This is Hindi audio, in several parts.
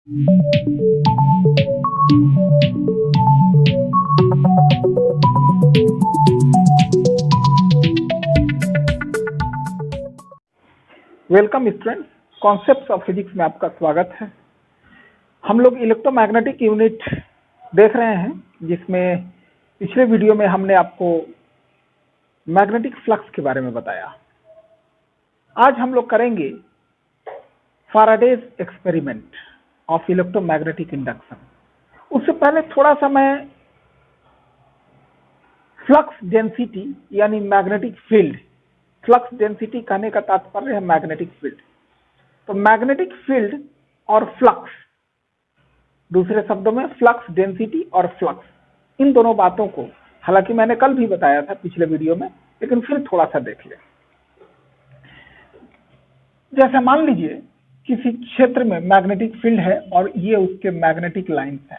Welcome students, concepts of physics में आपका स्वागत है। हम लोग इलेक्ट्रोमैग्नेटिक यूनिट देख रहे हैं, जिसमें पिछले वीडियो में हमने आपको मैग्नेटिक फ्लक्स के बारे में बताया। आज हम लोग करेंगे Faraday's experiment of electromagnetic induction. उससे पहले थोड़ा सा मैं फ्लक्स डेंसिटी यानी मैग्नेटिक फील्ड, फ्लक्स डेंसिटी कहने का तात्पर्य है मैग्नेटिक फील्ड। तो मैग्नेटिक फील्ड और फ्लक्स, दूसरे शब्दों में फ्लक्स डेंसिटी और फ्लक्स, इन दोनों बातों को हालांकि मैंने कल भी बताया था पिछले वीडियो में, लेकिन फिर थोड़ा सा देख लें। जैसे मान लीजिए किसी क्षेत्र में मैग्नेटिक फील्ड है और ये उसके मैग्नेटिक लाइंस है।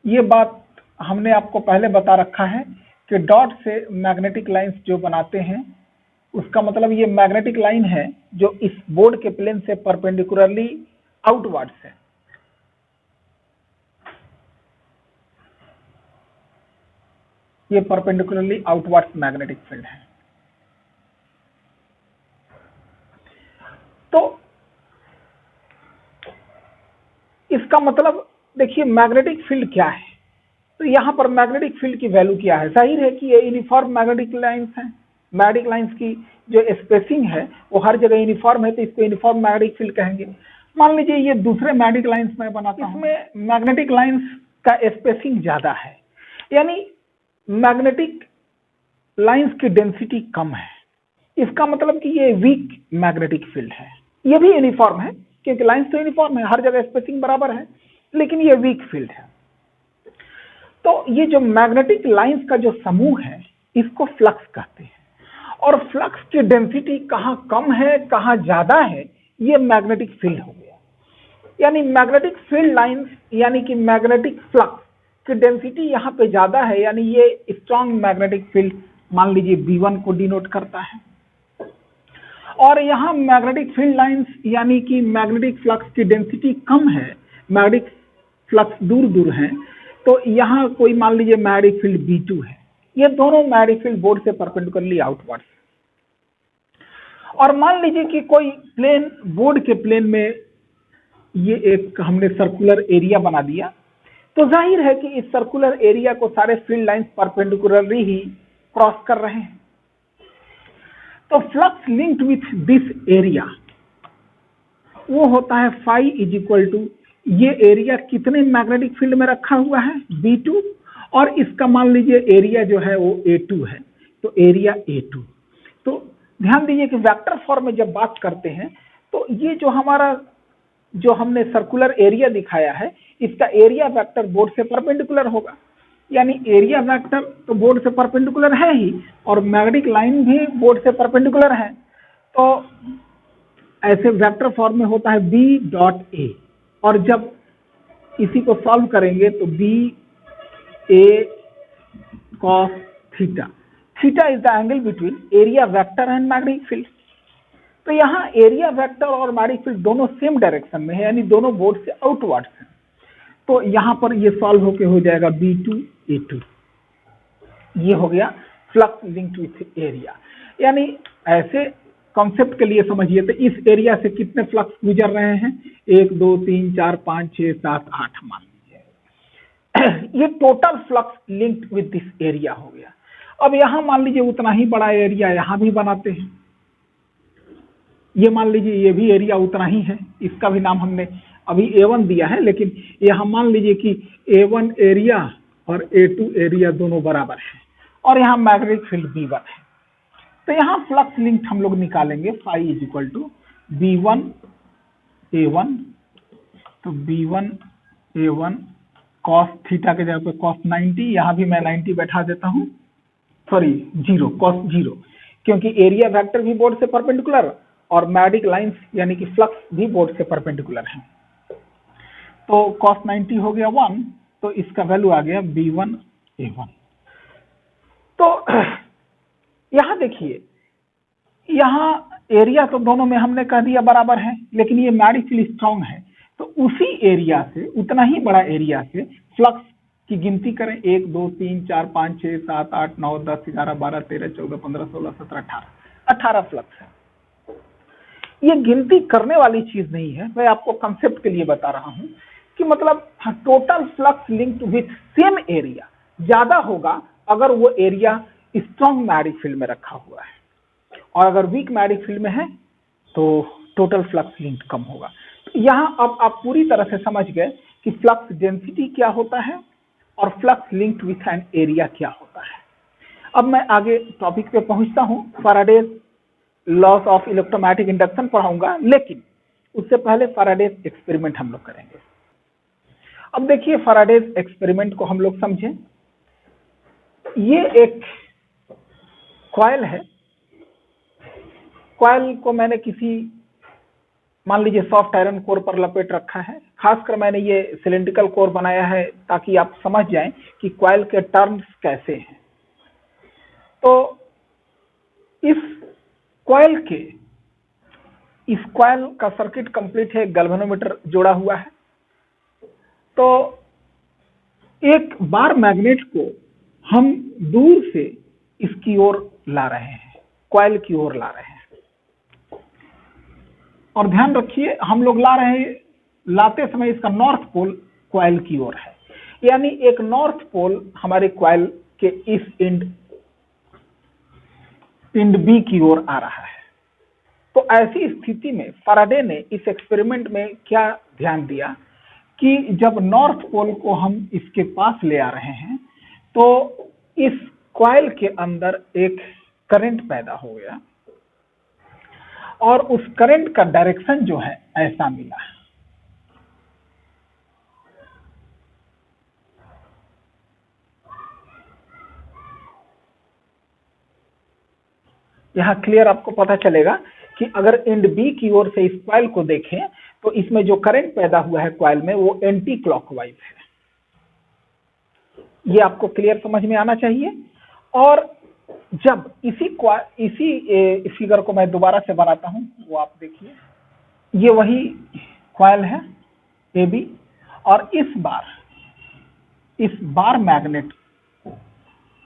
ये बात हमने आपको पहले बता रखा है कि डॉट से मैग्नेटिक लाइंस जो बनाते हैं, उसका मतलब ये मैग्नेटिक लाइन है जो इस बोर्ड के प्लेन से परपेंडिकुलरली आउटवर्ड्स है। ये परपेंडिकुलरली आउटवर्ड्स मैग्नेटिक फील्ड है। तो इसका मतलब देखिए मैग्नेटिक फील्ड क्या है। तो यहाँ पर मैग्नेटिक फील्ड की वैल्यू क्या है। जाहिर है कि ये यूनिफॉर्म मैग्नेटिक लाइंस है। मैग्नेटिक लाइंस की जो स्पेसिंग है वो हर जगह यूनिफॉर्म है, तो इसको यूनिफॉर्म मैग्नेटिक फील्ड कहेंगे। मान लीजिए ये दूसरे मैग्नेटिक लाइंस में बनाता हूं, इसमें मैग्नेटिक लाइंस का स्पेसिंग ज्यादा है, यानी मैग्नेटिक लाइंस की डेंसिटी कम है। इसका मतलब कि ये वीक मैग्नेटिक फील्ड है। ये भी यूनिफॉर्म है क्योंकि लाइंस तो यूनिफॉर्म है, हर जगह स्पेसिंग बराबर है, लेकिन ये वीक फील्ड है। तो ये जो मैग्नेटिक लाइंस का जो समूह है, इसको फ्लक्स कहते हैं। और फ्लक्स की डेंसिटी कहाँ कम है कहाँ ज्यादा है, ये मैग्नेटिक फील्ड हो गया। यानी मैग्नेटिक फील्ड लाइंस यानी कि मैग्नेटिक फ्लक्स की डेंसिटी यहाँ पे ज्यादा है, यानी ये स्ट्रॉन्ग मैग्नेटिक फील्ड मान लीजिए B1 को डिनोट करता है। और यहाँ मैग्नेटिक फील्ड लाइंस यानी कि मैग्नेटिक फ्लक्स की डेंसिटी कम है, मैग्नेटिक फ्लक्स दूर दूर है, तो यहाँ कोई मान लीजिए मैग्नेटिक फील्ड B2 है। ये दोनों मैग्नेटिक फील्ड बोर्ड से परपेंडिकुलरली आउटवर्ड्स। और मान लीजिए कि कोई प्लेन, बोर्ड के प्लेन में ये एक हमने सर्कुलर एरिया बना दिया, तो जाहिर है कि इस सर्कुलर एरिया को सारे फील्ड लाइंस परपेंडिकुलरली ही क्रॉस कर रहे हैं। तो flux linked with this area वो होता है फाई इज इक्वल टू, ये एरिया कितने मैग्नेटिक फील्ड में रखा हुआ है B2, और इसका मान लीजिए एरिया जो है वो A2 है, तो एरिया A2। तो ध्यान दीजिए कि वेक्टर फॉर्म में जब बात करते हैं तो ये जो हमारा जो हमने सर्कुलर एरिया दिखाया है, इसका एरिया वेक्टर बोर्ड से परपेंडिकुलर होगा। यानी एरिया वेक्टर तो बोर्ड से परपेंडिकुलर है ही, और मैग्नेटिक लाइन भी बोर्ड से परपेंडिकुलर है। तो ऐसे वेक्टर फॉर्म में होता है B डॉट A, और जब इसी को सॉल्व करेंगे तो B A cos theta, theta is the angle between area vector and magnetic field. तो यहाँ एरिया वेक्टर और मैग्नेटिक फील्ड दोनों सेम डायरेक्शन में है, यानी दोनों बोर्ड से आउटवर्ड्स हैं। तो यहाँ पर ये सॉल्व होके हो जाएगा B2 A2। ये हो गया फ्लक्स लिंक्ड विथ एरिया। यानी ऐसे कॉन्सेप्ट के लिए समझिए तो इस एरिया से कितने फ्लक्स गुजर रहे हैं, 1 2 3 4 5 6 7 8 मान लीजिए। ये total flux linked with this area हो गया। अब यहाँ मान लीजिए उतना ही बड़ा एरिया यहाँ भी बनाते हैं। ये मान लीजिए ये भी एरिया उतना ही है, इसका भी नाम हमने अभी A1 दिया है, लेकिन यहाँ मान लीजिए कि A1 एरिया और A2 एरिया दोनों बराबर है, और यहाँ मैग्नेटिक फील्ड B1 है। तो यहाँ फ्लक्स लिंक्ड हम लोग निकालेंगे, phi is equal to B1 A1, तो B1 A1 cos थीटा के जगह पे cos 90, यहाँ भी मैं 90 बैठा देता हूँ, सॉरी 0 cos 0, क्योंकि एरिया वेक्टर भी बोर्ड से परपेंडिकुलर और मैग्नेटिक लाइंस यानी कि फ्लक्स भी बोर्ड से परपेंडिकुलर है। तो cos 90 हो गया 1, तो इसका वैल्यू आ गया B1 A1। तो यहाँ देखिए, यहाँ एरिया तो दोनों में हमने कह दिया बराबर है, लेकिन ये मैग्नेटिक फील्ड स्ट्रांग है, तो उसी एरिया से, उतना ही बड़ा एरिया से फ्लक्स की गिनती करें। 1 2 3 4 5 6 7 8 9 10 11 12 13 14 15 16 17 18 फ्लक्स है। ये गिनती करने वाली चीज नहीं है, मैं आपको कंसेप्ट के लिए बता रहा हूं कि मतलब total flux linked with same area ज्यादा होगा अगर वो एरिया स्ट्रॉन्ग मैग्नेटिक फील्ड में रखा हुआ है, और अगर वीक मैग्नेटिक फील्ड में है तो टोटल फ्लक्स लिंक कम होगा। तो यहां अब आप पूरी तरह से समझ गए कि फ्लक्स डेंसिटी क्या होता है और flux linked with an area क्या होता है। अब मैं आगे टॉपिक पे पहुंचता हूं, Faraday's loss of electromagnetic induction पढ़ाऊंगा, लेकिन उससे पहले फैराडेज एक्सपेरिमेंट हम लोग करेंगे। अब देखिए फैराडेज एक्सपेरिमेंट को हम लोग समझें। ये एक कॉइल है, कॉइल को मैंने किसी मान लीजिए सॉफ्ट आयरन कोर पर लपेट रखा है। खासकर मैंने ये सिलिंड्रिकल कोर बनाया है ताकि आप समझ जाएं कि कॉइल के टर्म्स कैसे हैं। तो इस कॉइल का सर्किट कंप्लीट है, गैल्वेनोमीटर जोड़ा हुआ है। तो एक बार मैग्नेट को हम दूर से इसकी ओर ला रहे हैं, कॉइल की ओर ला रहे हैं, और ध्यान रखिए हम लोग लाते समय इसका नॉर्थ पोल कॉइल की ओर है, यानी एक नॉर्थ पोल हमारे कॉइल के इस एंड बी की ओर आ रहा है। तो ऐसी स्थिति में फैराडे ने इस एक्सपेरिमेंट में क्या ध्यान दिया कि जब नॉर्थ पोल को हम इसके पास ले आ रहे हैं तो इस कॉइल के अंदर एक करंट पैदा हो गया, और उस करंट का डायरेक्शन जो है ऐसा मिला। यहां क्लियर आपको पता चलेगा कि अगर एंड बी की ओर से इस कॉइल को देखें तो इसमें जो करंट पैदा हुआ है कॉइल में वो एंटी क्लॉकवाइज है। ये आपको क्लियर समझ में आना चाहिए। और जब इसी फिगर को मैं दोबारा से बनाता हूं, वो आप देखिए, ये वही कॉइल है ए बी, और इस बार मैग्नेट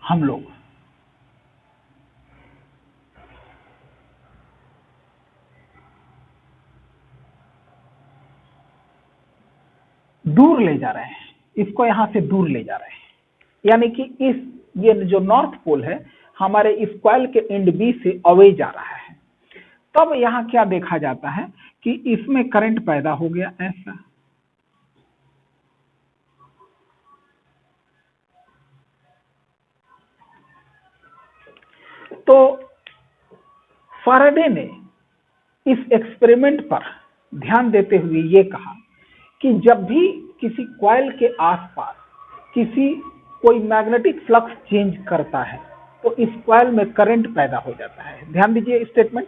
हम लोग दूर ले जा रहे हैं, इसको यहां से दूर ले जा रहे हैं, यानी कि ये जो नॉर्थ पोल है हमारे इस कॉइल के एंड बी से अवे जा रहा है। तब यहां क्या देखा जाता है कि इसमें करंट पैदा हो गया ऐसा, तो फैराडे ने इस एक्सपेरिमेंट पर ध्यान देते हुए ये कहा कि जब भी किसी कॉइल के आसपास कोई मैग्नेटिक फ्लक्स चेंज करता है तो इस कॉइल में करंट पैदा हो जाता है। ध्यान दीजिए स्टेटमेंट,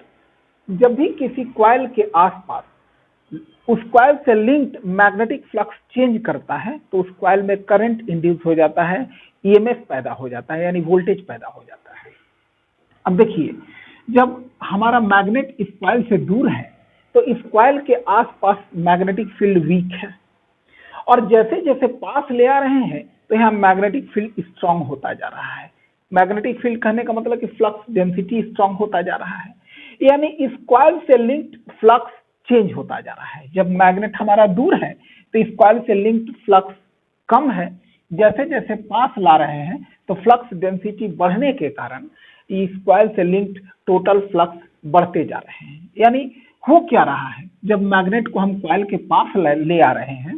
जब भी किसी कॉइल के आसपास उस कॉइल से लिंक्ड मैग्नेटिक फ्लक्स चेंज करता है तो उस कॉइल में करंट इंड्यूस हो जाता है, ईएमएफ पैदा हो जाता है, यानी वोल्टेज पैदा हो जाता है। अब देखिए जब हमारा मैग्नेट इस कॉइल से दूर है तो इस कॉइल के आसपास मैग्नेटिक फील्ड वीक है, और जैसे जैसे पास ले आ रहे हैं तो यहाँ मैग्नेटिक फील्ड स्ट्रांग होता जा रहा है। मैग्नेटिक फील्ड कहने का मतलब कि फ्लक्स डेंसिटी स्ट्रांग होता जा रहा है, यानी इस कॉइल से लिंक्ड फ्लक्स चेंज होता जा रहा है। जब मैग्नेट हमारा दूर है तो इस कॉइल से लिंक्ड फ्लक्स कम है, जैसे जैसे पास ला रहे हैं तो फ्लक्स डेंसिटी बढ़ने के कारण इस कॉइल से लिंक्ड टोटल फ्लक्स बढ़ते जा रहे हैं। यानी हो क्या रहा है, जब मैग्नेट को हम कॉइल के पास ले आ रहे हैं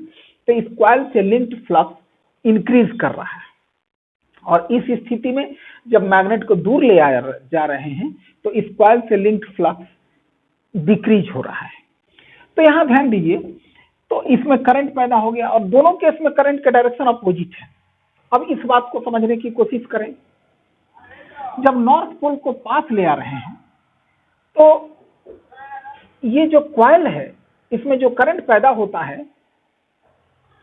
तो इस कॉइल से लिंक्ड फ्लक्स इंक्रीज कर रहा है, और इस स्थिति में जब मैग्नेट को दूर ले जा रहे हैं तो इस कॉइल से लिंक्ड फ्लक्स डिक्रीज हो रहा है। तो यहां ध्यान दीजिए, तो इसमें करंट पैदा हो गया, और दोनों केस में करंट का डायरेक्शन अपोजिट है। अब इस बात को समझने की कोशिश करें, जब नॉर्थ पोल को पास ले आ रहे हैं तो ये जो कॉइल है इसमें जो करंट पैदा होता है,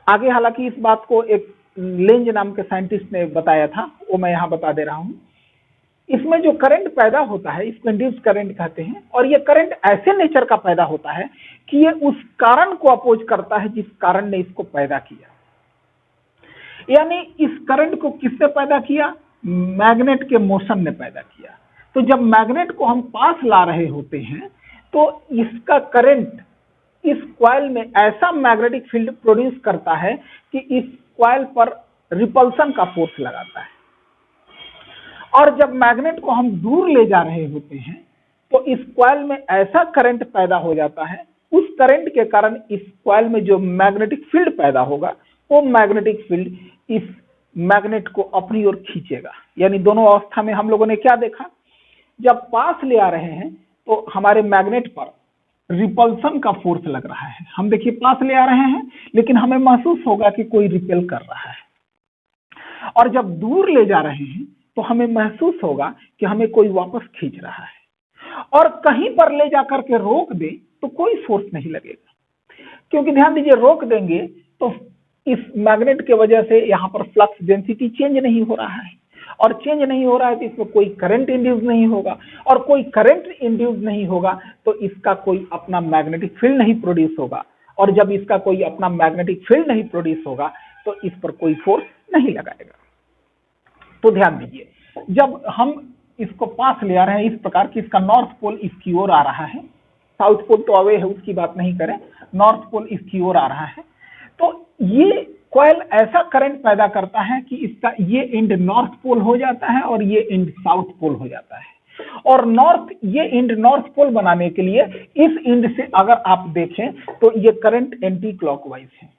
आगे हालांकि इस बात को एक लेंज नाम के साइंटिस्ट ने बताया था, वो मैं यहां बता दे रहा हूं। इसमें जो करंट पैदा होता है इसको इंड्यूस करंट कहते हैं, और ये करंट ऐसे नेचर का पैदा होता है कि ये उस कारण को अपोज करता है जिस कारण ने इसको पैदा किया। यानी इस करंट को किसने पैदा किया? मैग्नेट के मोशन ने पैदा किया। तो जब मैग्नेट को हम पास ला रहे होते हैं तो इसका करंट इस कॉइल में ऐसा मैग्नेटिक फील्ड प्रोड्यूस करता है कि इस कॉइल पर रिपल्सन का फोर्स लगाता है। और जब मैग्नेट को हम दूर ले जा रहे होते हैं तो इस कॉइल में ऐसा करंट पैदा हो जाता है, उस करंट के कारण इस कॉइल में जो मैग्नेटिक फील्ड पैदा होगा वो मैग्नेटिक फील्ड इस मैग्नेट को अपनी ओर खींचेगा। यानी दोनों अवस्था में हम लोगों ने क्या देखा? जब पास ले आ रहे हैं तो हमारे मैग्नेट पर रिपल्सन का फोर्स लग रहा है। हम देखिए पास ले आ रहे हैं लेकिन हमें महसूस होगा कि कोई रिपेल कर रहा है, और जब दूर ले जा रहे हैं तो हमें महसूस होगा कि हमें कोई वापस खींच रहा है, और कहीं पर ले जाकर के रोक दे तो कोई फोर्स नहीं लगेगा, क्योंकि ध्यान दीजिए रोक देंगे तो इस मैग्नेट के वजह से यहाँ पर फ्लक्स डेंसिटी चेंज नहीं हो रहा है, और चेंज नहीं हो रहा है तो इसमें कोई करंट इंड्यूस नहीं होगा, और कोई करंट इंड्यूस नहीं होगा तो इसका कोई अपना मैग्नेटिक फील्ड नहीं प्रोड्यूस होगा, और जब इसका कोई अपना मैग्नेटिक फील्ड नहीं प्रोड्यूस होगा तो इस पर कोई फोर्स नहीं लगाएगा। तो ध्यान दीजिए, जब हम इसको पास ले आ रहे हैं इस प्रकार की, इसका नॉर्थ पोल इसकी ओर आ रहा है, साउथ पोल तो अवे है उसकी बात नहीं करें, नॉर्थ पोल इसकी ओर आ रहा है, तो ये कॉइल ऐसा करंट पैदा करता है कि इसका ये एंड नॉर्थ पोल हो जाता है और ये एंड साउथ पोल हो जाता है। और ये एंड नॉर्थ पोल बनाने के लिए इस एंड से अगर आप देखें तो ये करंट एंटी क्लॉकवाइज है।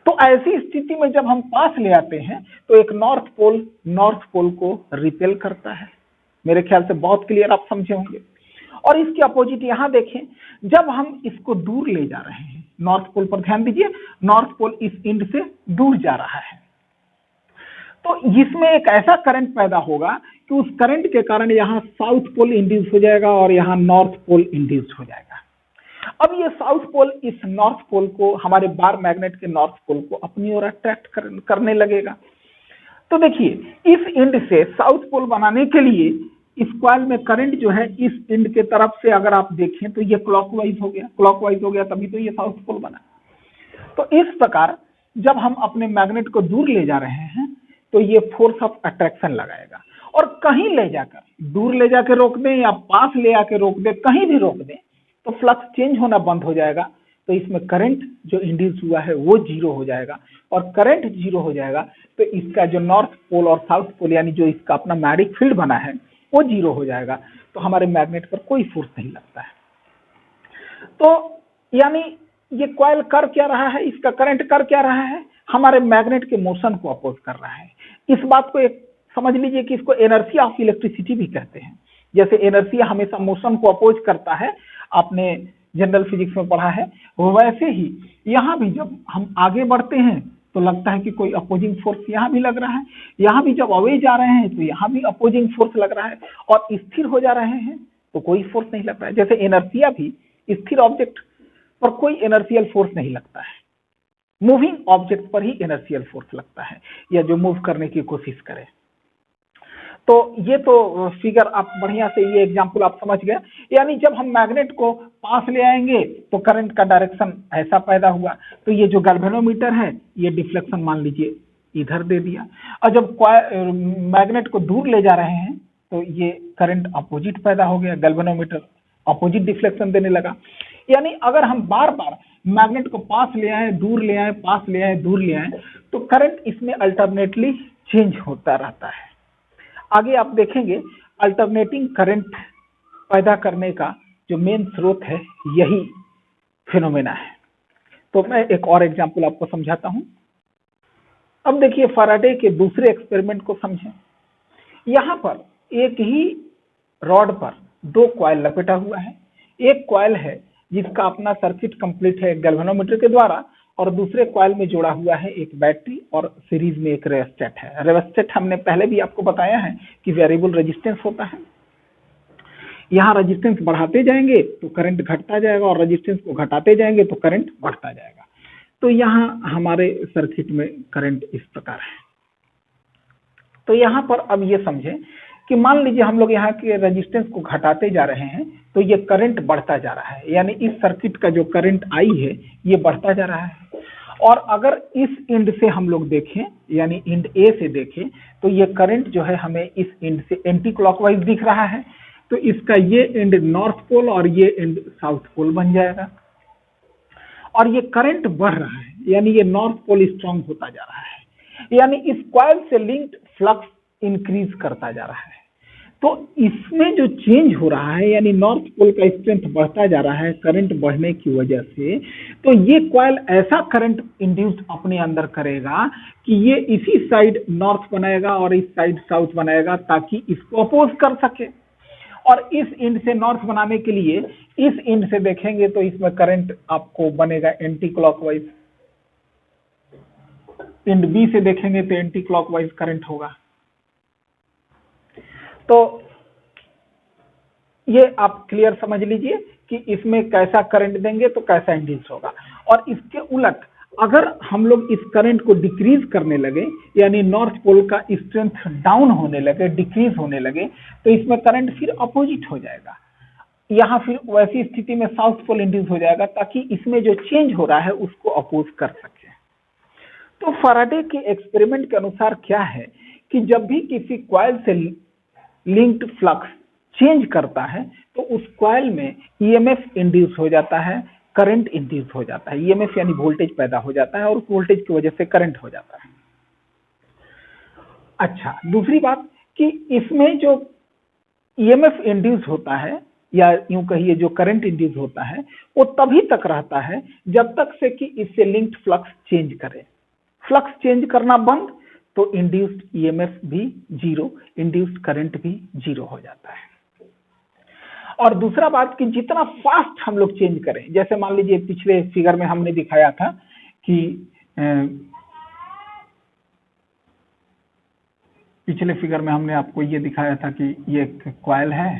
तो ऐसी स्थिति में जब हम पास ले आते हैं तो एक नॉर्थ पोल को रिपेल करता है। मेरे ख्याल से बहुत क्लियर आप समझे होंगे। और इसके अपोजिट यहां देखें, जब हम इसको दूर ले जा रहे हैं, नॉर्थ पोल पर ध्यान दीजिए, नॉर्थ पोल इस एंड से दूर जा रहा है, तो इसमें एक ऐसा करंट पैदा होगा कि उस करंट के कारण यहाँ साउथ पोल इंड्यूस हो जाएगा और यहाँ नॉर्थ पोल इंड्यूस हो जाएगा। अब ये साउथ पोल इस नॉर्थ पोल को, हमारे बार मैग्नेट के नॉर्थ पोल को अपनी ओर अट्रैक्ट करने लगेगा। तो देखिए, इस एंड से साउथ पोल बनाने के लिए इस कॉइल में करंट जो है इस एंड के तरफ से अगर आप देखें तो ये क्लॉकवाइज हो गया, तभी तो ये साउथ पोल बना। तो इस प्रकार जब हम अपने मैग्नेट को दूर ले जा रहे हैं तो ये फोर्स ऑफ अट्रैक्शन लगाएगा, और कहीं ले जाकर, दूर ले जाकर रोक दें या पास ले आके रोक दें, कहीं भी रोक दें तो फ्लक्स चेंज होना बंद हो जाएगा। तो इसमें करंट जो इंड्यूस हुआ है वो जीरो हो जाएगा, और करंट जीरो हो जाएगा तो इसका जो नॉर्थ पोल और साउथ पोल यानी जो इसका अपना मैग्नेटिक फील्ड बना है वो जीरो हो जाएगा। तो हमारे मैग्नेट पर कोई फोर्स नहीं लगता है। तो यानी ये कॉइल कर क्या रहा है, इसका करंट कर क्या रहा है, हमारे मैग्नेट के मोशन को अपोज कर रहा है। इस बात को एक समझ लीजिए कि इसको एनर्सिया ऑफ इलेक्ट्रिसिटी भी कहते हैं। जैसे एनर्सिया हमेशा मोशन को अपोज करता है, आपने जनरल फिजिक्स में पढ़ा है, वैसे ही यहाँ भी जब हम आगे बढ़ते हैं तो लगता है कि कोई अपोजिंग फोर्स यहाँ भी लग रहा है, यहाँ भी जब अवे जा रहे हैं तो यहाँ भी अपोजिंग फोर्स लग रहा है, और स्थिर हो जा रहे हैं तो कोई फोर्स नहीं लग रहा है। जैसे एनर्सिया भी, स्थिर ऑब्जेक्ट पर कोई एनर्शियल फोर्स नहीं लगता है, मूविंग ऑब्जेक्ट पर ही एनर्शियल फोर्स लगता है, या जो मूव करने की कोशिश करे। तो ये तो फिगर आप बढ़िया से, ये एग्जांपल आप समझ गए। यानी जब हम मैग्नेट को पास ले आएंगे तो करंट का डायरेक्शन ऐसा पैदा हुआ, तो ये जो गैल्वेनोमीटर है ये डिफ्लेक्शन मान लीजिए इधर दे दिया, और जब मैग्नेट को दूर ले जा रहे हैं तो ये करंट अपोजिट पैदा हो गया, गैल्वेनोमीटर अपोजिट डिफ्लेक्शन देने लगा। यानी अगर हम बार बार मैग्नेट को पास ले आए, दूर ले आए, पास ले आए, दूर ले आए, तो करंट इसमें अल्टरनेटली चेंज होता रहता है। आगे आप देखेंगे अल्टरनेटिंग करंट पैदा करने का जो मेन स्रोत है यही फिनोमेना है। तो मैं एक और एग्जांपल आपको समझाता हूं। अब देखिए फैराडे के दूसरे एक्सपेरिमेंट को समझें। यहां पर एक ही रॉड पर दो कॉइल लपेटा हुआ है। एक कॉइल है जिसका अपना सर्किट कंप्लीट है गैल्वेनोमीटर के द्वारा, और दूसरे कॉइल में जोड़ा हुआ है एक बैटरी और सीरीज में एक रेवेस्टेट है। रेवेस्टेट हमने पहले भी आपको बताया है कि वेरिएबल रेजिस्टेंस होता है। यहाँ रेजिस्टेंस बढ़ाते जाएंगे तो करंट घटता जाएगा, और रेजिस्टेंस को घटाते जाएंगे तो करंट बढ़ता जाएगा। तो यहाँ हमारे सर्किट में करंट इस प्रकार है। तो यहाँ पर अब ये समझें कि मान लीजिए हम लोग यहाँ के रेजिस्टेंस को घटाते जा रहे हैं, तो ये करंट बढ़ता जा रहा है, यानी इस सर्किट का जो करंट आई है ये बढ़ता जा रहा है। और अगर इस इंड से हम लोग देखें, यानी इंड ए से देखें, तो ये करंट जो है हमें इस इंड से एंटी क्लॉकवाइज दिख रहा है, तो इसका ये एंड नॉर्थ पोल और ये एंड साउथ पोल बन जाएगा। और ये करंट बढ़ रहा है, यानी ये नॉर्थ पोल स्ट्रांग होता जा रहा है, यानी इस कॉइल से लिंक्ड फ्लक्स इंक्रीज करता जा रहा है। तो इसमें जो चेंज हो रहा है, यानी नॉर्थ पोल का स्ट्रेंथ बढ़ता जा रहा है करंट बढ़ने की वजह से, तो ये कॉइल ऐसा करंट इंड्यूस्ड अपने अंदर करेगा कि ये इसी साइड नॉर्थ बनाएगा और इस साइड साउथ बनाएगा, ताकि इसको अपोज कर सके। और इस इंड से नॉर्थ बनाने के लिए इस इंड से देखेंगे तो इसमें करंट आपको बनेगा एंटी क्लॉकवाइज, इंड बी से देखेंगे तो एंटी क्लॉकवाइज करंट होगा। तो ये आप क्लियर समझ लीजिए कि इसमें कैसा करंट देंगे तो कैसा इंड्यूस होगा। और इसके उलट अगर हम लोग इस करंट को डिक्रीज करने लगे, यानी नॉर्थ पोल का स्ट्रेंथ डाउन होने लगे, डिक्रीज होने लगे, तो इसमें करंट फिर अपोजिट हो जाएगा। यहाँ फिर वैसी स्थिति में साउथ पोल इंड्यूस हो जाएगा, ताकि इसमें जो चेंज हो रहा है उसको अपोज कर सके। तो फैराडे के एक्सपेरिमेंट के अनुसार क्या है कि जब भी किसी कॉइल से लिंक्ड फ्लक्स चेंज करता है तो उस कॉइल में ईएमएफ इंड्यूस हो जाता है, करंट इंड्यूस हो जाता है। ईएमएफ यानी वोल्टेज पैदा हो जाता है और उस वोल्टेज की वजह से करंट हो जाता है। अच्छा, दूसरी बात कि इसमें जो ईएमएफ इंड्यूस होता है, या यूं कहिए जो करंट इंड्यूस होता है, वो तभी तक रहता है जब तक से कि इससे लिंक्ड फ्लक्स चेंज करे। फ्लक्स चेंज करना बंद तो इंड्यूस्ड ईएमएफ भी जीरो, इंड्यूस्ड करंट भी जीरो हो जाता है। और दूसरा बात कि जितना फास्ट हम लोग चेंज करें, जैसे मान लीजिए पिछले फिगर में हमने दिखाया था कि पिछले फिगर में हमने आपको ये दिखाया था कि ये एक कॉइल है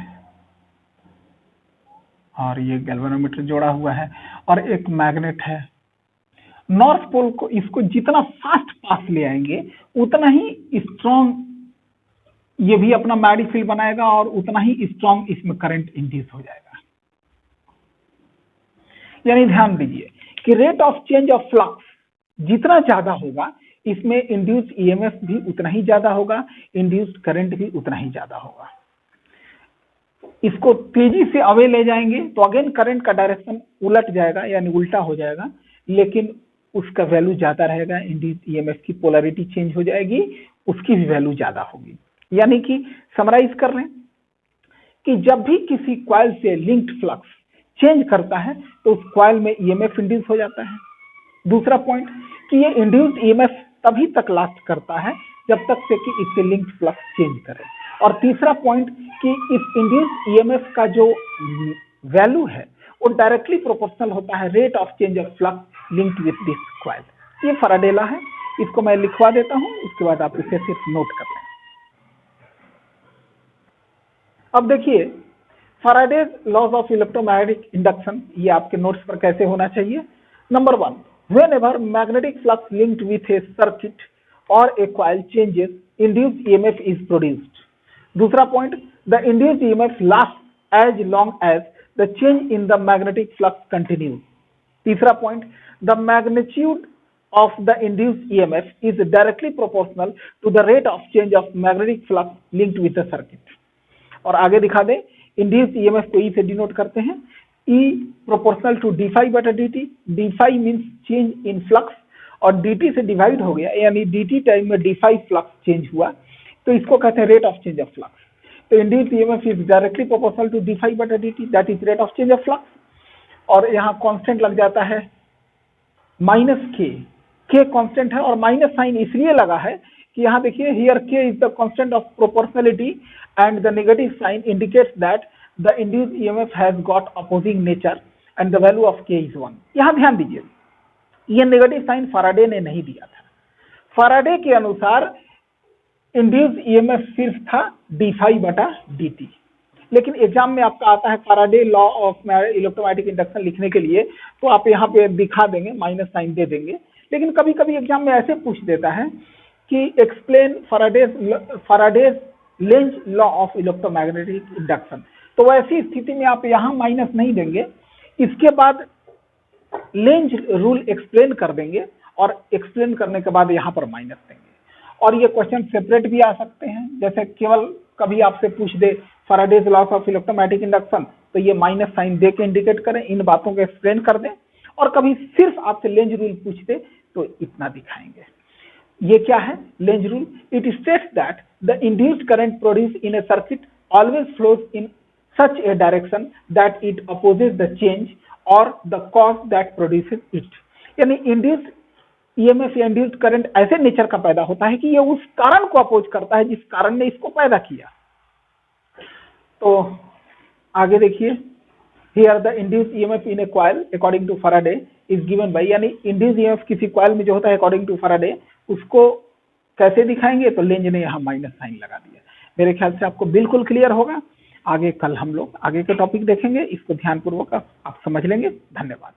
और ये गैल्वेनोमीटर जोड़ा हुआ है और एक मैग्नेट है। नॉर्थ पोल को इसको जितना फास्ट पास ले आएंगे उतना ही स्ट्रॉन्ग ये भी अपना मैग्नेटिक फील्ड बनाएगा और उतना ही स्ट्रॉन्ग इसमें करंट इंड्यूस हो जाएगा। यानी ध्यान दीजिए कि rate of change of flux जितना ज्यादा होगा, इसमें इंड्यूस्ड ईएमएफ भी उतना ही ज्यादा होगा, इंड्यूस्ड करंट भी उतना ही ज्यादा होगा। इसको तेजी से अवे ले जाएंगे तो अगेन करंट का डायरेक्शन उलट जाएगा, यानी उल्टा हो जाएगा, लेकिन उसका वैल्यू ज्यादा रहेगा। इंड्यूस्ड ईएमएफ की पोलैरिटी चेंज हो जाएगी, उसकी भी वैल्यू ज्यादा होगी। यानी कि समराइज कर लें कि जब भी किसी कॉइल से लिंक्ड फ्लक्स चेंज करता है तो उस कॉइल में ईएमएफ इंड्यूस हो जाता है। दूसरा पॉइंट कि ये इंड्यूस्ड ईएमएफ तभी तक लास्ट करता है जब तक से कि इससे लिंक्ड फ्लक्स चेंज करे। और तीसरा पॉइंट कि इस इंड्यूस्ड ईएमएफ का जो वैल्यू है वो डायरेक्टली प्रोपोर्शनल होता है rate of change of flux linked with this coil. ये फैराडे लॉ है, इसको मैं लिखवा देता हूं, उसके बाद आप इसे सिर्फ नोट कर लें। अब देखिए Faraday's laws of electromagnetic induction, ये आपके नोट्स पर कैसे होना चाहिए। Number 1, whenever magnetic flux linked with a circuit or a coil changes, induced EMF is produced. दूसरा point, the induced EMF lasts as long as the change in the magnetic flux continues. तीसरा point, the magnitude of the induced EMF is directly proportional to the rate of change of magnetic flux linked with the circuit. और आगे दिखा दें, इंड्यूस्ड ईएमएफ को ई से डिनोट करते हैं, E proportional to D phi बटा D T. D phi means change in flux और डी टी से डिवाइड हो गया, यानी डी टी टाइम में डी फाई फ्लक्स चेंज हुआ, तो इसको कहते हैं rate of change of flux. तो induced EMF is directly proportional to D phi बटा D T, that is rate of change of flux. और यहाँ कांस्टेंट लग जाता है माइनस के कांस्टेंट है और माइनस साइन इसलिए लगा है कि यहाँ देखिए here K is the constant of proportionality and the negative sign indicates that the induced EMF has got opposing nature and the value of K is 1। यहाँ ध्यान दीजिए, ये नेगेटिव साइन फैराडे ने नहीं दिया था। फैराडे के अनुसार इंड्यूस्ड ईएमएफ सिर्फ था डी फाई बटा डी टी, लेकिन एग्जाम में आपका आता है Faraday law of electromagnetic induction लिखने के लिए, तो आप यहाँ पे दिखा देंगे, माइनस साइन दे देंगे। लेकिन कभी कभी एग्जाम में ऐसे पूछ देता है कि explain Faraday's Lenz law of electromagnetic induction, तो वैसी स्थिति में आप यहाँ माइनस नहीं देंगे, इसके बाद लेंज रूल एक्सप्लेन कर देंगे और एक्सप्लेन करने के बाद यहाँ पर माइनस देंगे। और ये क्वेश्चन सेपरेट भी आ सकते हैं, जैसे केवल कभी आपसे पूछ दे Faraday's law of electromagnetic induction, तो ये माइनस साइन दे के इंडिकेट करें, इन बातों को एक्सप्लेन कर दें। और कभी सिर्फ आपसे लेंज रूल पूछ दे तो इतना दिखाएंगे। ये क्या है Lenz rule? It states that the induced current produce in a circuit always flows in such a direction that it opposes the change और the cause that produces it. यानी इंड्यूस्ड ईएमएफ या इंड्यूस्ड करंट ऐसे नेचर का पैदा होता है कि ये उस कारण को अपोज करता है जिस कारण ने इसको पैदा किया। तो आगे देखिए, here the induced EMF in a coil according to Faraday is given by, यानी इंड्यूस्ड ईएमएफ किसी कॉइल में जो होता है अकॉर्डिंग टू फैराडे, उसको कैसे दिखाएंगे? तो लेंज ने यहाँ माइनस साइन लगा दिया। मेरे ख्याल से आपको बिल्कुल क्लियर होगा। आगे कल हम लोग आगे के टॉपिक देखेंगे, इसको ध्यानपूर्वक आप समझ लेंगे। धन्यवाद।